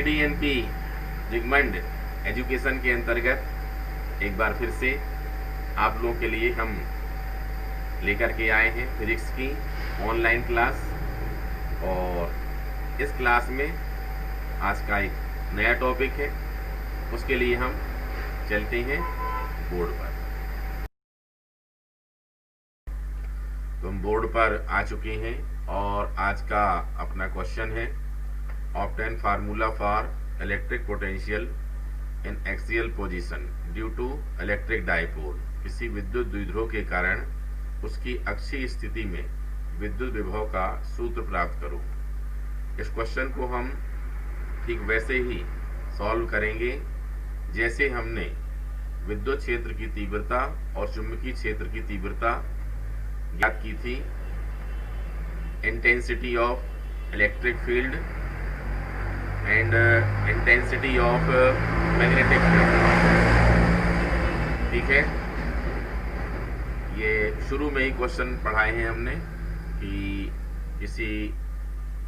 ADNP जिगमंड education के अंतर्गत एक बार फिर से आप लोगों के लिए हम लेकर के आए हैं फिजिक्स की ऑनलाइन क्लास। और इस क्लास में आज का एक नया टॉपिक है, उसके लिए हम चलते हैं बोर्ड पर। तो हम बोर्ड पर आ चुके हैं और आज का अपना क्वेश्चन है obtain formula for electric potential in axial position due to electric dipole. किसी विद्युत द्विध्रुव के कारण उसकी अक्षीय स्थिति में विद्युत विभव का सूत्र प्राप्त करो। इस क्वेश्चन को हम ठीक वैसे ही सॉल्व करेंगे जैसे हमने विद्युत क्षेत्र की तीव्रता और चुंबकीय क्षेत्र की तीव्रता ज्ञात की थी। Intensity of electric field and intensity of magnetic field. ठीक है, ये शुरू में ही क्वेश्चन पढ़ाए हैं हमने कि किसी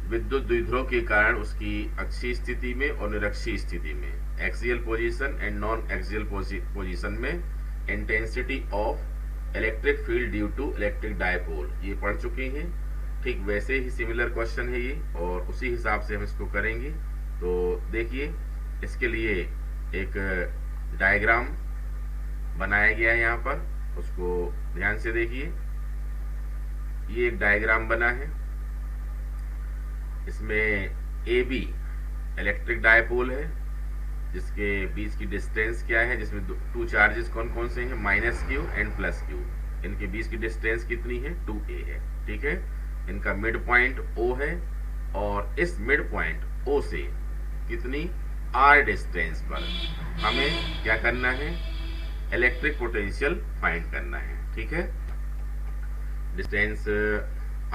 विद्युत द्विध्रुव के कारण उसकी अक्षीय स्थिति में और निरक्षीय स्थिति में, axial position and non axial position में, intensity of electric field due to electric dipole, ये पढ़ चुके हैं। ठीक वैसे ही सिमिलर क्वेश्चन है ये, और उसी हिसाब से हम इसको करेंगे। तो देखिए, इसके लिए एक डायग्राम बनाया गया है यहाँ पर, उसको ध्यान से देखिए। ये एक डायग्राम बना है, इसमें ए बी इलेक्ट्रिक डायपोल है जिसके बीच की डिस्टेंस क्या है, जिसमें टू चार्जेस कौन कौन से हैं, minus Q and plus Q. इनके बीच की डिस्टेंस कितनी है, 2a है। ठीक है, इनका मिड पॉइंट O है और इस मिड पॉइंट O से कितनी r डिस्टेंस पर हमें क्या करना है, इलेक्ट्रिक पोटेंशियल फाइंड करना है। ठीक है, डिस्टेंस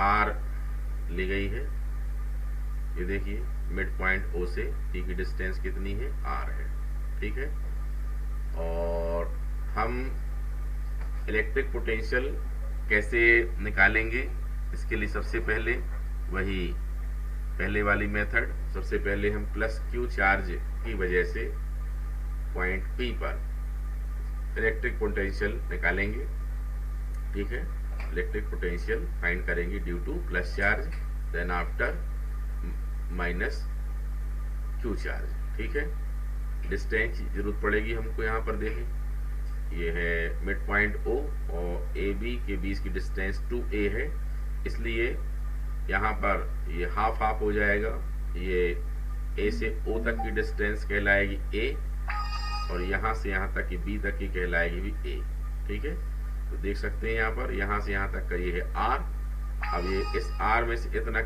r ली गई है, ये देखिए मिड पॉइंट O से T की डिस्टेंस कितनी है, r है। ठीक है, और हम इलेक्ट्रिक पोटेंशियल कैसे निकालेंगे, इसके लिए सबसे पहले वही पहले वाली मेथड, सबसे पहले हम प्लस क्यू चार्ज की वजह से पॉइंट P पर इलेक्ट्रिक पोटेंशियल निकालेंगे। ठीक है, इलेक्ट्रिक पोटेंशियल फाइंड करेंगे due to plus charge, then after minus Q charge. ठीक है, डिस्टेंस की जरूरत पड़ेगी हमको, यहाँ पर देखें ये है मिड पॉइंट O और ए बी के बीच की डिस्टेंस 2a है, इसलिए यहाँ पर ये हाफ हाफ हो जाएगा। ये A से O तक की डिस्टेंस कहलाएगी a, और यहाँ से यहाँ तक की B तक की कहलाएगी भी a। ठीक है, तो देख सकते हैं यहाँ पर, यहाँ से यहाँ तक का ये है r। अब ये इस r में से इतना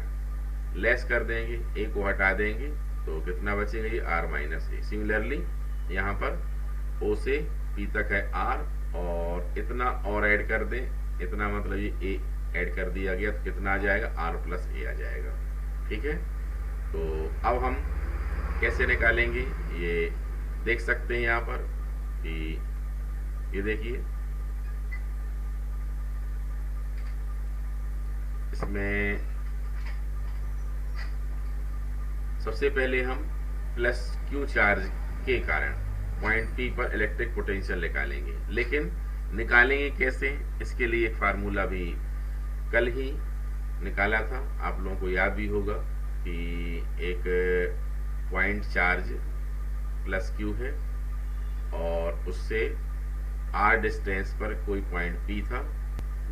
लेस कर देंगे, a को हटा देंगे, तो कितना बचेगा, ये r माइनस a। सिमिलरली यहाँ पर O से P तक है r, और इतना और ऐड कर दें, इतना मतलब ये a ऐड कर दिया गया, तो कितना आ जाएगा, r प्लस a आ जाएगा। ठीक है, तो अब हम कैसे निकालेंगे ये देख सकते हैं यहाँ पर कि ये देखिए, इसमें सबसे पहले हम प्लस क्यू चार्ज के कारण पॉइंट P पर इलेक्ट्रिक पोटेंशियल निकालेंगे। लेकिन निकालेंगे कैसे, इसके लिए एक फार्मूला भी कल ही निकाला था, आप लोगों को याद भी होगा कि एक पॉइंट चार्ज प्लस क्यू है और उससे r डिस्टेंस पर कोई पॉइंट P था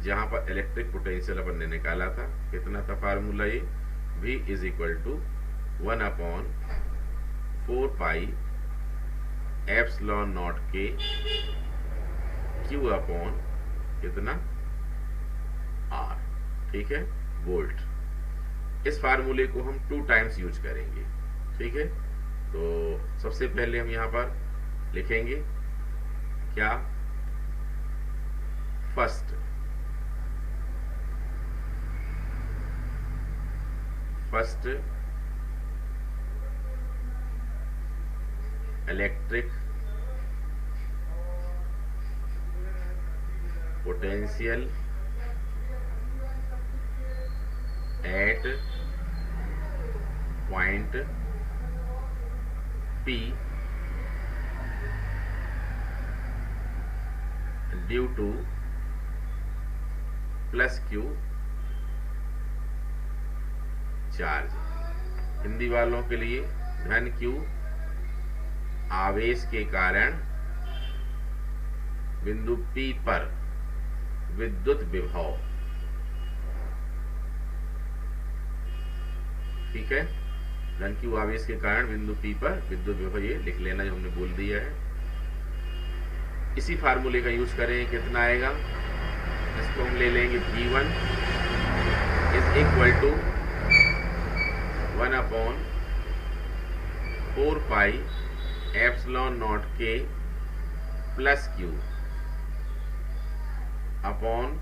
जहां पर इलेक्ट्रिक पोटेंशियल अपन ने निकाला था। कितना था फार्मूला, ये V is equal to 1/4 pi epsilon naught K Q upon कितना, R। ठीक है, वोल्ट। इस फार्मूले को हम 2 टाइम्स यूज करेंगे। ठीक है, तो सबसे पहले हम यहाँ पर लिखेंगे क्या, first electric potential at point P due to plus Q charge. Hindi वालों के लिए धन Q आवेश के कारण बिंदु P पर विद्युत विभव। ठीक है, धन Q आवेश के कारण बिंदु P पर विद्युत विभव, ये लिख लेना जो हमने बोल दिया है। इसी फार्मूले का यूज करें, कितना आएगा, इसको हम ले लेंगे V1 is equal to 1/4 pi epsilon naught K plus Q upon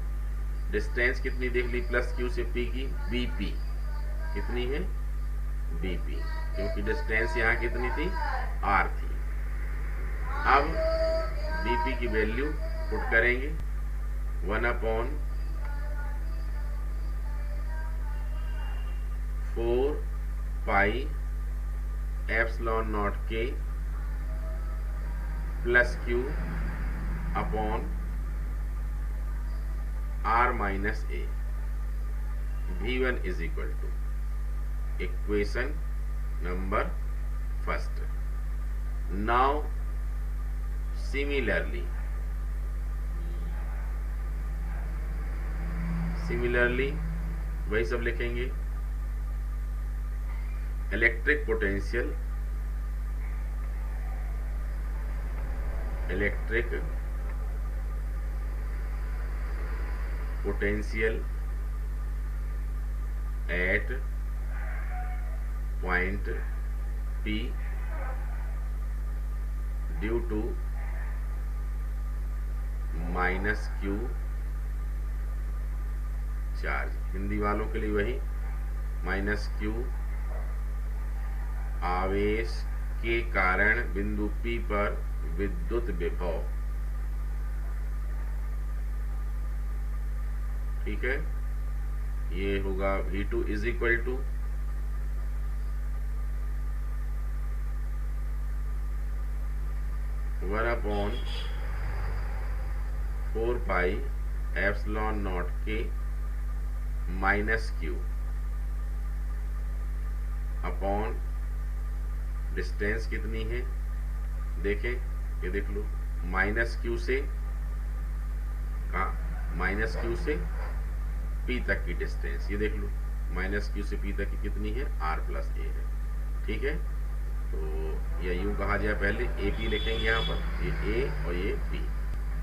distance कितनी देख ली प्लस Q से P की, BP कितनी है, BP, क्योंकि डिस्टेंस यहाँ कितनी थी, R थी। अब BP की वैल्यू पुट करेंगे 1/4 pi epsilon naught K plus Q upon R minus A। V1 is equal to equation number first. Now similarly वही सब लिखेंगे। Electric potential at point P due to minus Q charge. Hindi वालों के लिए वही minus Q आवेश के कारण बिंदु P पर विद्युत विभव। ठीक है, ये होगा V2 is equal to 1/4 pi epsilon naught K minus Q upon distance कितनी है, देखें, ये देख लो, माइनस Q से P तक की डिस्टेंस, ये देख लो, माइनस Q से P तक की कितनी है, R प्लस A है। ठीक है, तो या यूं कहा जाए, पहले AP लिखेंगे यहाँ पर, ये A और ये P।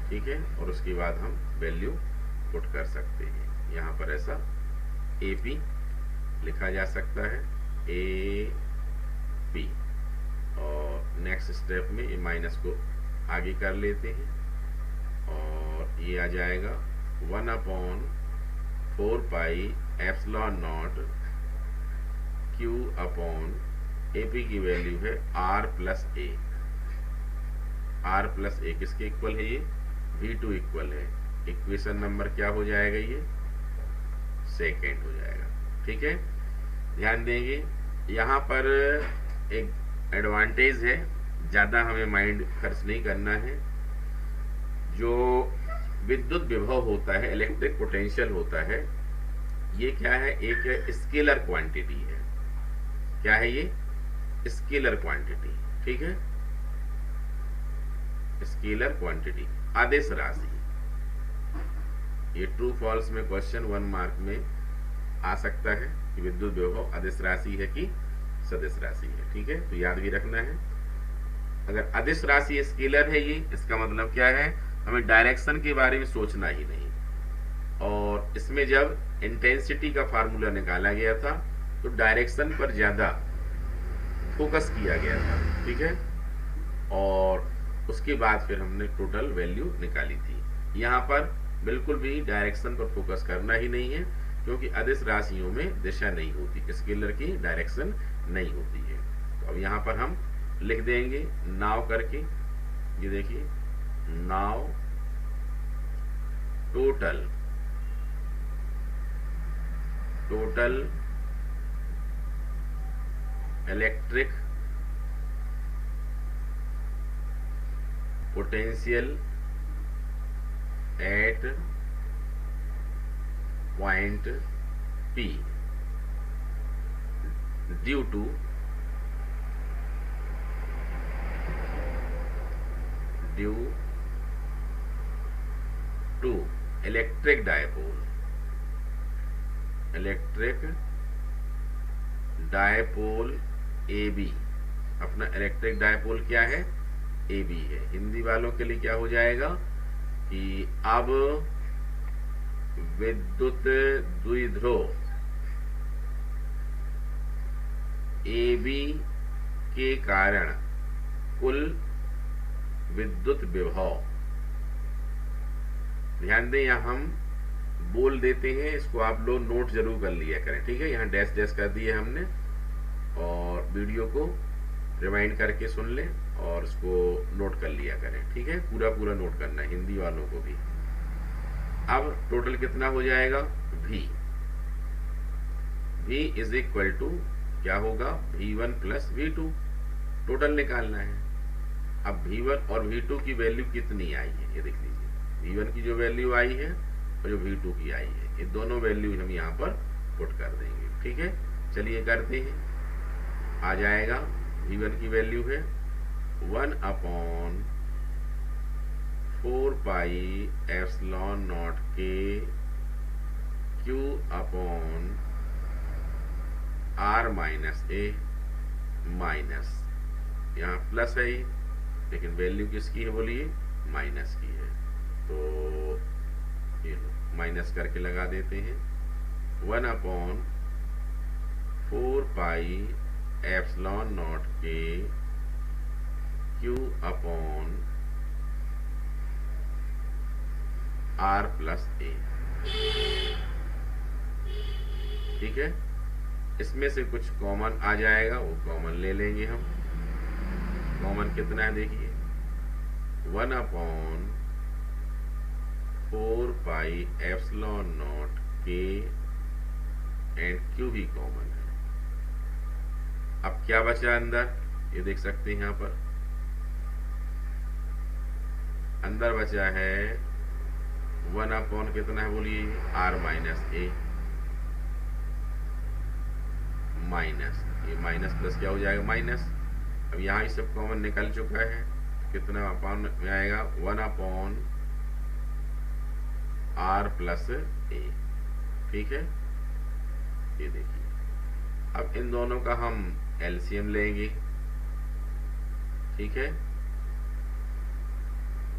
ठीक है, और उसके बाद हम वैल्यू पुट कर सकते हैं। यहाँ पर ऐसा AP लिखा जा सकता है, AP, और नेक्स्ट स्टेप में ये माइनस को आगे कर लेते हैं और ये आ जाएगा 1/4 pi epsilon not Q upon AP की वैल्यू है R plus A। R plus A किसके इक्वल है, ये V2 इक्वल है। इक्वेशन नंबर क्या हो जाएगा, ये सेकेंड हो जाएगा। ठीक है, ध्यान देंगे, यहाँ पर एक एडवांटेज है, ज़्यादा हमें माइंड खर्च नहीं करना है। जो विद्युत विभव होता है, इलेक्ट्रिक पोटेंशियल होता है, ये क्या है, एक स्केलर क्वांटिटी है। क्या है ये, स्केलर क्वांटिटी। ठीक है, स्केलर क्वांटिटी, आदेश राशि। ये ट्रू फॉल्स में क्वेश्चन 1 मार्क में आ सकता है कि विद्युत विभव आदेश राशि है कि सदिश राशि है। ठीक है, तो याद भी रखना है। अगर आदेश राशि स्केलर है, ये इसका मतलब क्या है, हमें डायरेक्शन के बारे में सोचना ही नहीं। और इसमें जब इंटेंसिटी का फार्मूला निकाला गया था तो डायरेक्शन पर ज्यादा फोकस किया गया था। ठीक है, और उसके बाद फिर हमने टोटल वैल्यू निकाली थी। यहाँ पर बिल्कुल भी डायरेक्शन पर फोकस करना ही नहीं है, क्योंकि अदिश राशियों में दिशा नहीं होती, स्केलर की डायरेक्शन नहीं होती है। तो अब यहाँ पर हम लिख देंगे नाव करके, ये देखिए, now total total electric potential at point P due to electric dipole AB। अपना इलेक्ट्रिक डायपोल क्या है? AB है। हिंदी वालों के लिए क्या हो जाएगा कि अब विद्युत द्विध्रुव AB के कारण कुल विद्युत विभव, ध्यान दें यहां हम बोल देते हैं, इसको आप लोग नोट जरूर कर लिया करें, ठीक है। यहाँ डैश डैश कर दिए हमने, और वीडियो को रिवाइंड करके सुन लें और इसको नोट कर लिया करें, ठीक है। पूरा पूरा नोट करना है, हिंदी वालों को भी। अब टोटल कितना हो जाएगा? V इज इक्वल टू क्या होगा? V1 plus V2। टोटल निकालना है। अब V1 और V2 की वैल्यू कितनी आई है ये देख लीजिए। V1 की जो वैल्यू आई है और जो V2 की आई है, ये दोनों वैल्यू हम यहाँ पर पुट कर देंगे, ठीक है। चलिए करते हैं। आ जाएगा V1 की वैल्यू है 1/4 pi epsilon naught K Q upon R minus A minus, यहाँ प्लस है लेकिन वैल्यू किसकी है बोलिए? माइनस की है, तो ये माइनस करके लगा देते हैं। 1/4 pi epsilon naught K Q upon R plus A, ठीक है। इसमें से कुछ कॉमन आ जाएगा, वो कॉमन ले लेंगे हम। कॉमन कितना है देखिए, 1/4 pi epsilon naught K and Q भी कॉमन है। अब क्या बचा अंदर, ये देख सकते हैं यहाँ पर अंदर बचा है 1/, कितना है बोलिए? R माइनस A माइनस, ये माइनस प्लस क्या हो जाएगा? माइनस। अब यहाँ ही सब कॉमन निकल चुका है, कितना अपॉन में आएगा? 1/R प्लस A, ठीक है। ये देखिए, अब इन दोनों का हम एलसीएम लेंगे, ठीक है।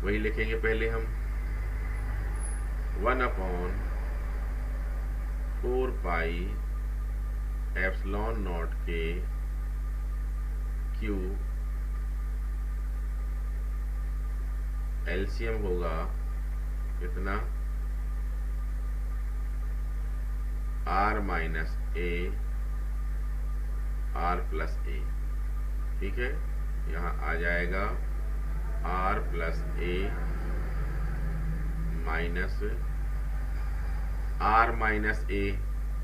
वही लिखेंगे पहले हम 1/4 pi epsilon naught K Q, LCM होगा कितना? R minus A R plus A, ठीक है। यहाँ आ जाएगा R plus A minus R minus A,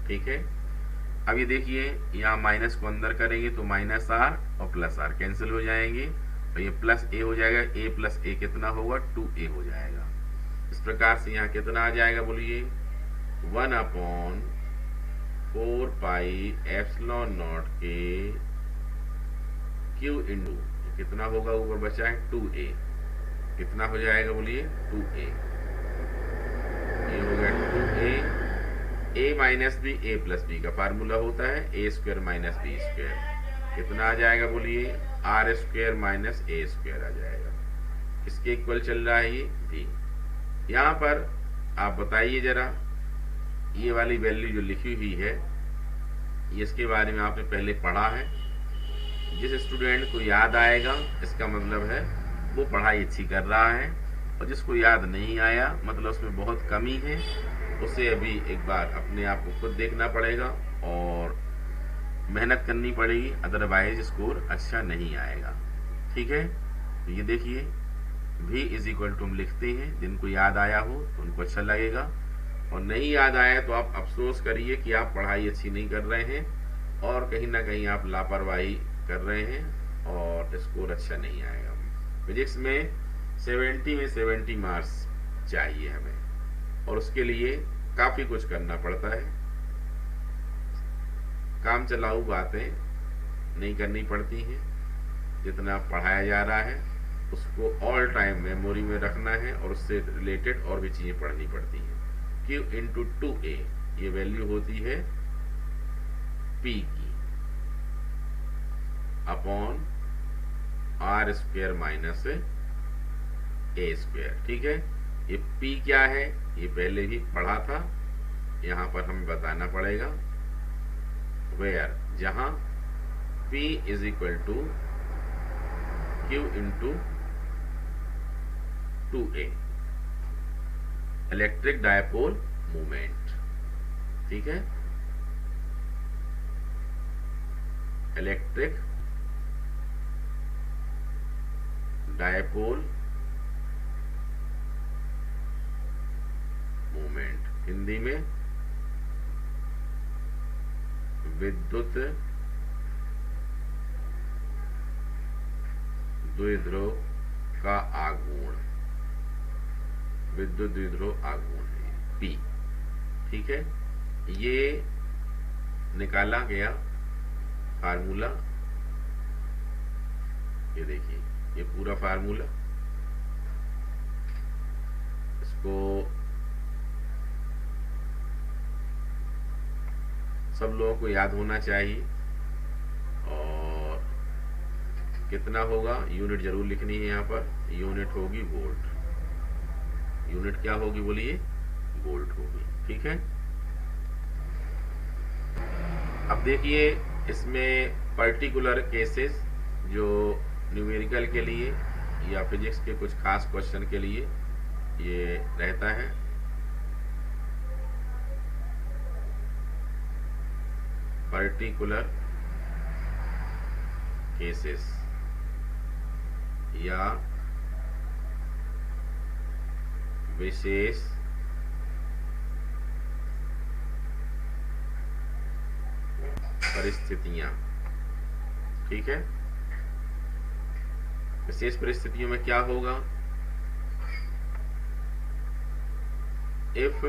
ठीक है। अब ये देखिए, यहाँ माइनस को अंदर करेंगे तो माइनस R और प्लस R कैंसिल हो जाएंगे, और ये प्लस A हो जाएगा। A प्लस A कितना होगा? 2A हो जाएगा। इस प्रकार से यहाँ कितना आ जाएगा बोलिए? 1/4 pi epsilon naught K Q into कितना होगा? ऊपर बचा है 2A, कितना हो जाएगा बोलिए? 2A। ये हो गया 2A। A minus B A plus B का फार्मूला होता है A square minus B square, कितना आ जाएगा बोलिए? R square minus A square आ जाएगा। इसके इक्वल चल रहा है ये V। यहाँ पर आप बताइए जरा, ये वाली वैल्यू जो लिखी हुई है, इसके बारे में आपने पहले पढ़ा है? जिस स्टूडेंट को याद आएगा इसका मतलब है वो पढ़ाई अच्छी कर रहा है, और जिसको याद नहीं आया मतलब उसमें बहुत कमी है, उसे अभी एक बार अपने आप को खुद देखना पड़ेगा और मेहनत करनी पड़ेगी, अदरवाइज स्कोर अच्छा नहीं आएगा, ठीक है। तो ये देखिए V इज इक्वल टू हम लिखते हैं, जिनको याद आया हो तो उनको अच्छा लगेगा, और नहीं याद आया तो आप अफसोस करिए कि आप पढ़ाई अच्छी नहीं कर रहे हैं और कहीं ना कहीं आप लापरवाही कर रहे हैं और स्कोर अच्छा नहीं आएगा। फिजिक्स में 70 में 70 मार्क्स चाहिए हमें, और उसके लिए काफी कुछ करना पड़ता है। काम चलाऊ बातें नहीं करनी पड़ती हैं। जितना पढ़ाया जा रहा है उसको ऑल टाइम मेमोरी में रखना है, और उससे रिलेटेड और भी चीजें पढ़नी पड़ती हैं। Q इंटू 2a, ये वैल्यू होती है P की, upon R square minus A square. ठीक है, ये P क्या है ये पहले ही पढ़ा था, यहां पर हमें बताना पड़ेगा। वेयर, जहां P is equal to Q into 2a, electric dipole movement. ठीक है, इलेक्ट्रिक डायपोल मूवमेंट, हिंदी में विद्युत द्विध्रुव का आघूर्ण, विद्युत द्विध्रुव आघूर्ण है P। ठीक है, ये निकाला गया फार्मूला, ये देखिए ये पूरा फार्मूला, इसको सब लोगों को याद होना चाहिए। और कितना होगा, यूनिट जरूर लिखनी है यहाँ पर, यूनिट होगी वोल्ट। यूनिट क्या होगी बोलिए, वोल्ट होगी। ठीक है, अब देखिए इसमें पर्टिकुलर केसेस जो न्यूमेरिकल के लिए या फिजिक्स के कुछ खास क्वेश्चन के लिए ये रहता है। पर्टिकुलर केसेस या विशेष परिस्थितियां। ठीक है, विशेष परिस्थितियों में क्या होगा, if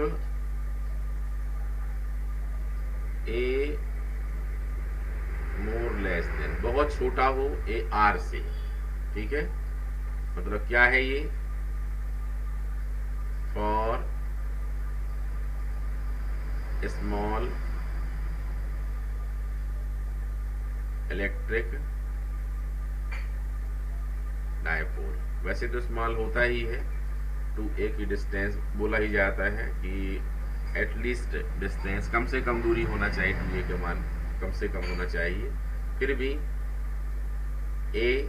A more less than, बहुत छोटा हो ए आर से। ठीक है, मतलब क्या है ये, फॉर स्मॉल इलेक्ट्रिक डायपोल। वैसे तो स्मॉल होता ही है, 2a की डिस्टेंस बोला ही जाता है कि एटलीस्ट डिस्टेंस कम से कम दूरी होना चाहिए, 2a के मान कम से कम होना चाहिए। फिर भी a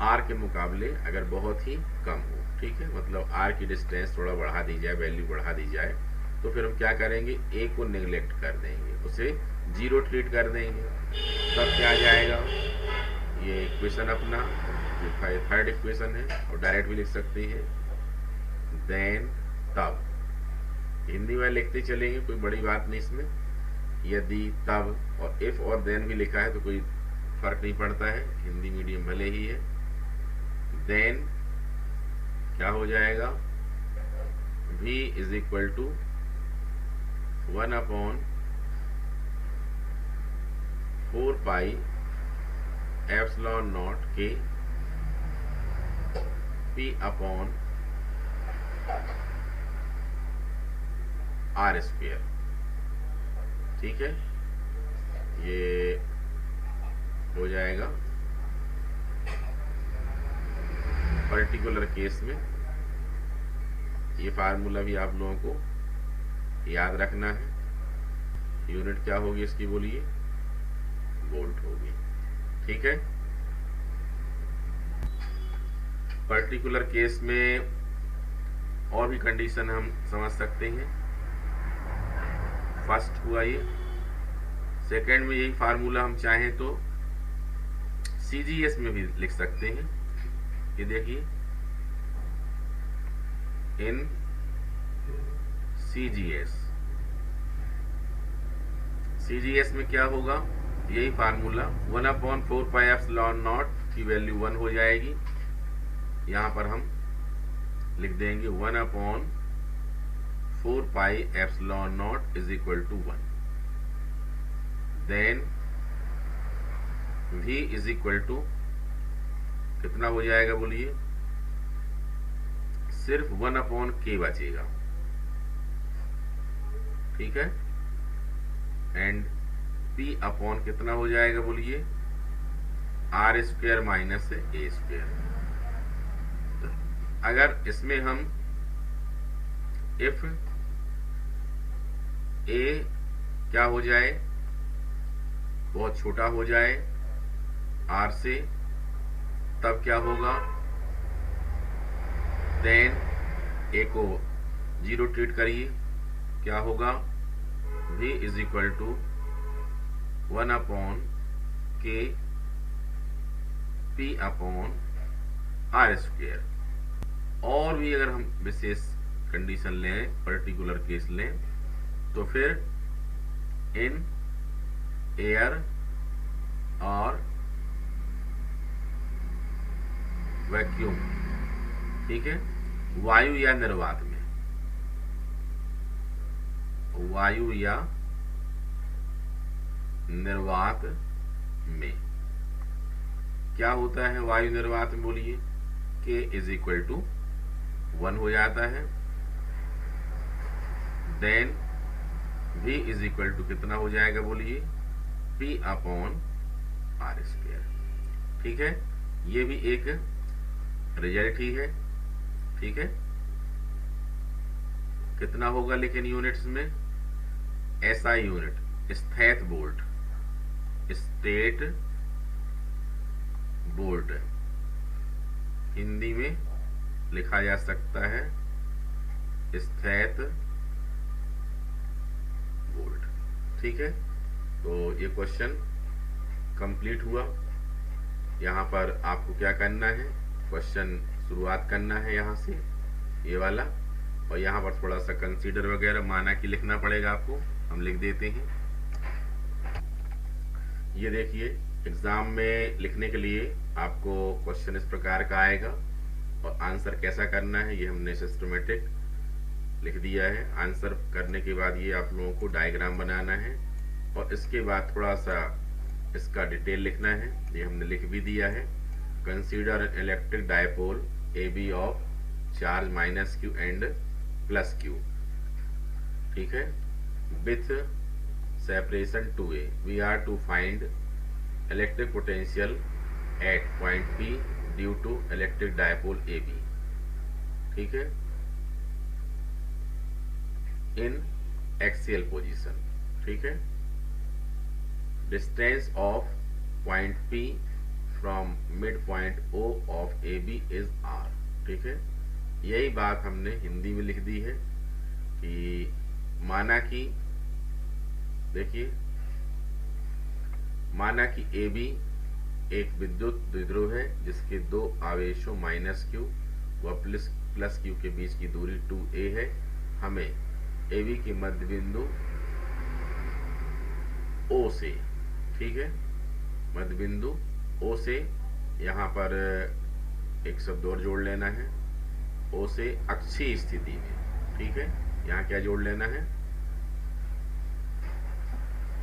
r के मुकाबले अगर बहुत ही कम हो, ठीक है, मतलब r की डिस्टेंस थोड़ा बढ़ा दी जाए, वैल्यू बढ़ा दी जाए, तो फिर हम क्या करेंगे, a को नेग्लेक्ट कर देंगे, उसे जीरो ट्रीट कर देंगे। तब क्या आ जाएगा, ये इक्वेशन अपना जो थर्ड इक्वेशन है, और डायरेक्ट भी लिख सकते हैं, देन तब, हिंदी में लिखते चलेंगे, कोई बड़ी बात नहीं इसमें। यदि तब और इफ और देन भी लिखा है तो कोई फर्क नहीं पड़ता है, हिंदी मीडियम भले ही है। देन क्या हो जाएगा, v is equal to 1/4 pi epsilon naught K p upon R square. ठीक है, ये हो जाएगा पर्टिकुलर केस में। ये फार्मूला भी आप लोगों को याद रखना है। यूनिट क्या होगी इसकी बोलिए, वोल्ट होगी। ठीक है, पर्टिकुलर केस में और भी कंडीशन हम समझ सकते हैं। फर्स्ट हुआ ये, सेकंड में यही फार्मूला हम चाहें तो CGS में भी लिख सकते हैं। ये देखिए, इन CGS में क्या होगा, यही फार्मूला 1/4 पाई एप्सिलॉन नॉट की वैल्यू 1 हो जाएगी, यहाँ पर हम लिख देंगे 1/4 pi epsilon naught is equal to 1। Then v is equal to कितना हो जाएगा बोलिए, सिर्फ 1/k बचेगा, ठीक है। एंड p अपॉन कितना हो जाएगा बोलिए, r² माइनस a²। अगर इसमें हम इफ a क्या हो जाए, बहुत छोटा हो जाए r से, तब क्या होगा, देन a को 0 ट्रीट करिए, क्या होगा, v is equal to 1/k p upon r²। और भी अगर हम विशेष कंडीशन लें, पर्टिकुलर केस लें, तो फिर इन एयर और वैक्यूम, ठीक है, वायु या निर्वात में, वायु या निर्वात में क्या होता है, वायु निर्वात में बोलिए k इज इक्वल टू 1 हो जाता है। Then v is equal to कितना हो जाएगा बोलिए, p अपॉन r², ठीक है। ये भी एक रिजल्ट ही है, ठीक है। कितना होगा लेकिन यूनिट्स में, ऐसा यूनिट स्थैत वोल्ट, स्टेट वोल्ट हिंदी में लिखा जा सकता है स्थैत वोल्ट, ठीक है। तो ये क्वेश्चन कंप्लीट हुआ। यहाँ पर आपको क्या करना है, क्वेश्चन शुरुआत करना है यहाँ से, ये वाला, और यहाँ पर थोड़ा सा कंसीडर वगैरह माना कि लिखना पड़ेगा आपको, हम लिख देते हैं। ये देखिए, एग्जाम में लिखने के लिए आपको क्वेश्चन इस प्रकार का आएगा और आंसर कैसा करना है ये हमने सिस्टमेटिक लिख दिया है। आंसर करने के बाद ये आप लोगों को डायग्राम बनाना है और इसके बाद थोड़ा सा इसका डिटेल लिखना है, ये हमने लिख भी दिया है। Consider electric dipole AB of charge -q and +q, ठीक है, with separation 2a, we are to find electric potential at point P due to electric dipole AB, ठीक है, in axial position, ठीक है। distance of point P from midpoint O of AB is R, ठीक है। यही बात हमने हिंदी में लिख दी है कि माना कि देखिए, माना कि AB एक विद्युत द्विध्रुव है जिसके दो आवेशों -q व +q के बीच की दूरी 2a है। हमें AB के मध्य बिंदु O से, ठीक है, मध्य बिंदु O से यहाँ पर एक शब्द और जोड़ लेना है, O से अक्षीय स्थिति में, ठीक है। यहाँ क्या जोड़ लेना है,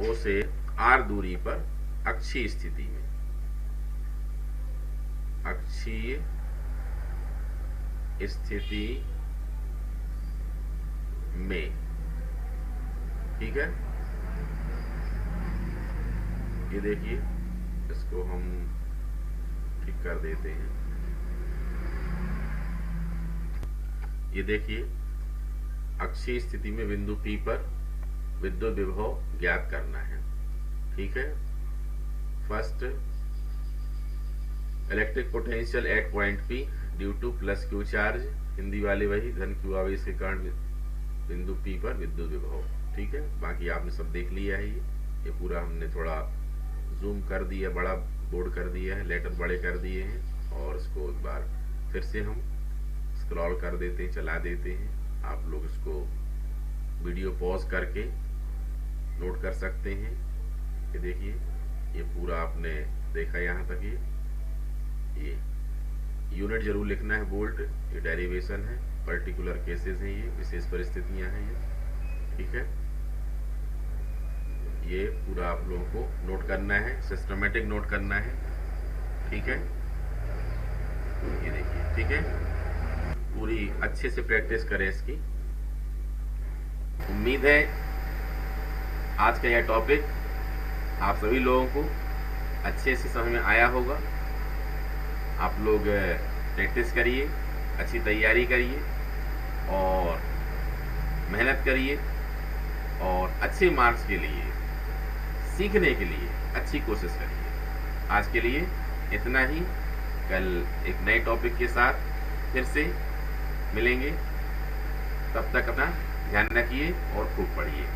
O से R दूरी पर अक्षीय स्थिति में, अक्षीय स्थिति में, ठीक है। ये देखिए, इसको हम ठीक कर देते हैं। ये देखिए, अक्षीय स्थिति में बिंदु P पर विद्युत विभव ज्ञात करना है, ठीक है। First, electric potential at point P due to +q charge, Hindi वाले वही, धन q आवेश के कारण बिंदु P पर विद्युत विभव, ठीक है। बाकी आपने सब देख लिया है। ये पूरा हमने थोड़ा जूम कर दिया, बड़ा बोर्ड कर दिया है, लेटर बड़े कर दिए हैं, और इसको एक बार फिर से हम स्क्रॉल कर देते हैं, चला देते हैं। आप लोग इसको वीडियो पॉज करके नोट कर सकते हैं। ये देखिए, ये पूरा आपने देखा यहाँ तक, ये यूनिट जरूर लिखना है वोल्ट, ये डेरिवेशन है, पर्टिकुलर केसेस हैं, ये विशेष परिस्थितियां हैं ये, ठीक है। ये पूरा आप लोगों को नोट करना है, सिस्टमेटिक नोट करना है, ठीक है। ये देखिए, ठीक है, पूरी अच्छे से प्रैक्टिस करें इसकी। उम्मीद है आज का यह टॉपिक आप सभी लोगों को अच्छे से समझ में आया होगा। आप लोग प्रैक्टिस करिए, अच्छी तैयारी करिए और मेहनत करिए और अच्छे मार्क्स के लिए, सीखने के लिए अच्छी कोशिश करिए। आज के लिए इतना ही, कल एक नए टॉपिक के साथ फिर से मिलेंगे। तब तक अपना ध्यान रखिए और खूब पढ़िए।